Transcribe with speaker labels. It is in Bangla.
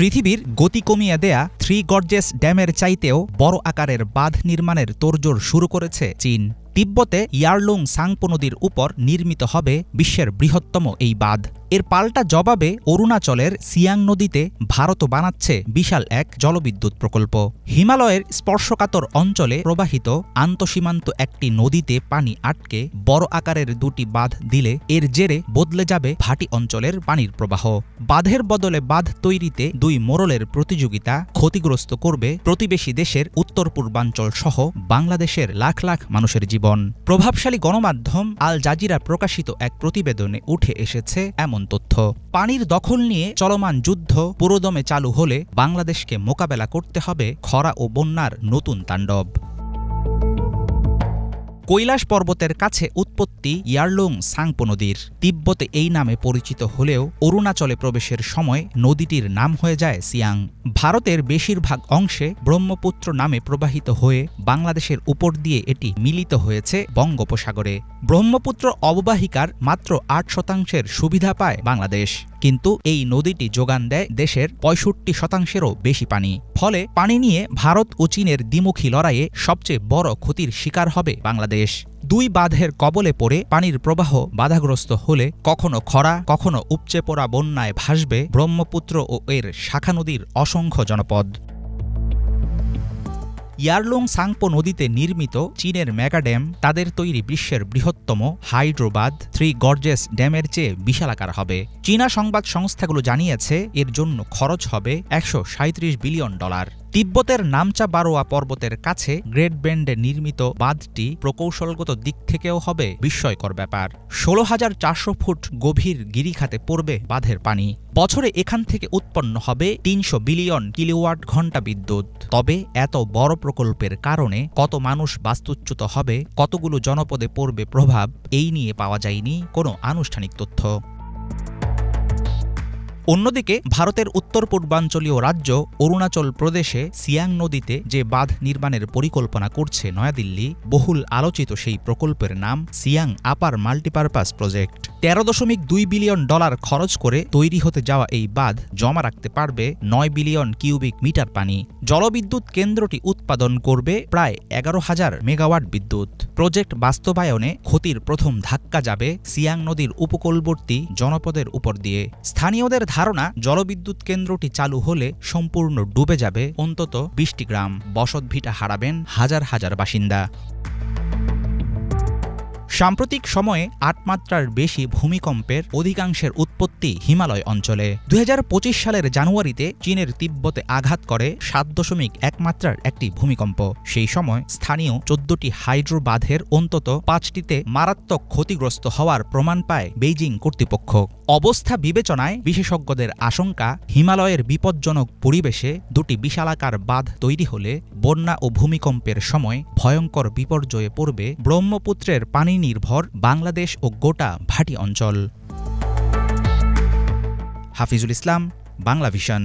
Speaker 1: পৃথিবীর গতি কমিয়ে দেয়া থ্রি গর্জেস ড্যামের চাইতেও বড় আকারের বাঁধ নির্মাণের তোড়জোড় শুরু করেছে চীন। তিব্বতে ইয়ারলুং সাংপো নদীর উপর নির্মিত হবে বিশ্বের বৃহত্তম এই বাঁধ। এর পাল্টা জবাবে অরুণাচলের সিয়াং নদীতে ভারতও বানাচ্ছে বিশাল এক জলবিদ্যুৎ প্রকল্প। হিমালয়ের স্পর্শকাতর অঞ্চলে প্রবাহিত আন্তঃসীমান্ত একটি নদীতে পানি আটকে বড় আকারের দুটি বাঁধ দিলে এর জেরে বদলে যাবে ভাটি অঞ্চলের পানির প্রবাহ। বাঁধের বদলে বাঁধ তৈরিতে দুই মোড়লের প্রতিযোগিতা ক্ষতিগ্রস্ত করবে প্রতিবেশী দেশের উত্তর পূর্বাঞ্চল সহ বাংলাদেশের লাখ লাখ মানুষের জীবন। প্রভাবশালী গণমাধ্যম আল জাজিরা প্রকাশিত এক প্রতিবেদনে উঠে এসেছে এমন তথ্য। পানির দখল নিয়ে চলমান যুদ্ধ পুরোদমে চালু হলে বাংলাদেশকে মোকাবেলা করতে হবে খরা ও বন্যার নতুন তাণ্ডব। কৈলাস পর্বতের কাছে উৎপত্তি ইয়ারলুং সাংপো নদীর। তিব্বতে এই নামে পরিচিত হলেও অরুণাচলে প্রবেশের সময় নদীটির নাম হয়ে যায় সিয়াং। ভারতের বেশিরভাগ অংশে ব্রহ্মপুত্র নামে প্রবাহিত হয়ে বাংলাদেশের উপর দিয়ে এটি মিলিত হয়েছে বঙ্গোপসাগরে। ব্রহ্মপুত্র অববাহিকার মাত্র ৮% সুবিধা পায় বাংলাদেশ, কিন্তু এই নদীটি যোগান দেয় দেশের ৬৫%-এরও বেশি পানি। ফলে পানি নিয়ে ভারত ও চীনের দ্বিমুখী লড়াইয়ে সবচেয়ে বড় ক্ষতির শিকার হবে বাংলাদেশ। দুই বাঁধের কবলে পড়ে পানির প্রবাহ বাধাগ্রস্ত হলে কখনো খরা, কখনো উপচে পড়া বন্যায় ভাসবে ব্রহ্মপুত্র ও এর শাখা নদীর অসংখ্য জনপদ। ইয়ারলুং সাংপো নদীতে নির্মিত চীনের মেগা ড্যাম তাদের তৈরি বিশ্বের বৃহত্তম হাইড্রো বাঁধ থ্রি গর্জেস ড্যামের চেয়ে বিশালাকার হবে। চীনা সংবাদ সংস্থাগুলো জানিয়েছে এর জন্য খরচ হবে $137 বিলিয়ন। তিব্বতের নামচা বারোয়া পর্বতের কাছে গ্রেট বেন্ডে নির্মিত বাঁধটি প্রকৌশলগত দিক থেকেও হবে বিস্ময়কর ব্যাপার। ১৬,৪০০ ফুট গভীর গিরিখাতে পড়বে বাঁধের পানি। বছরে এখান থেকে উৎপন্ন হবে ৩০০ বিলিয়ন কিলোওয়াট ঘণ্টা বিদ্যুৎ। তবে এত বড় প্রকল্পের কারণে কত মানুষ বাস্তুচ্যুত হবে, কতগুলো জনপদে পড়বে প্রভাব, এই নিয়ে পাওয়া যায়নি কোনো আনুষ্ঠানিক তথ্য। অন্যদিকে ভারতের উত্তর পূর্বাঞ্চলীয় রাজ্য অরুণাচল প্রদেশে সিয়াং নদীতে যে বাঁধ নির্মাণের পরিকল্পনা করছে নয়াদিল্লি, বহুল আলোচিত সেই প্রকল্পের নাম সিয়াং আপার মাল্টিপারপাস প্রজেক্ট। $13.2 বিলিয়ন খরচ করে তৈরি হতে যাওয়া এই বাঁধ জমা রাখতে পারবে ৯ বিলিয়ন কিউবিক মিটার পানি। জলবিদ্যুৎ কেন্দ্রটি উৎপাদন করবে প্রায় ১১,০০০ মেগাওয়াট বিদ্যুৎ। প্রজেক্ট বাস্তবায়নে ক্ষতির প্রথম ধাক্কা যাবে সিয়াং নদীর উপকূলবর্তী জনপদের উপর দিয়ে। স্থানীয়দের ধারণা, জলবিদ্যুৎ কেন্দ্রটি চালু হলে সম্পূর্ণ ডুবে যাবে অন্তত ২০টি গ্রাম, বসতভিটা হারাবেন হাজার হাজার বাসিন্দা। সাম্প্রতিক সময়ে ৮ মাত্রার বেশি ভূমিকম্পের অধিকাংশের উৎপত্তি হিমালয় অঞ্চলে। ২০২৫ সালের জানুয়ারিতে চীনের তিব্বতে আঘাত করে ৭.১ মাত্রার একটি ভূমিকম্প। সেই সময় স্থানীয় ১৪টি হাইড্রো বাঁধের অন্তত ৫টিতে মারাত্মক ক্ষতিগ্রস্ত হওয়ার প্রমাণ পায় বেইজিং কর্তৃপক্ষ। অবস্থা বিবেচনায় বিশেষজ্ঞদের আশঙ্কা, হিমালয়ের বিপজ্জনক পরিবেশে দুটি বিশালাকার বাঁধ তৈরি হলে বন্যা ও ভূমিকম্পের সময় ভয়ঙ্কর বিপর্যয়ে পড়বে ব্রহ্মপুত্রের পানি নির্ভর বাংলাদেশ ও গোটা ভাটি অঞ্চল। হাফিজুল ইসলাম, বাংলা ভিশন।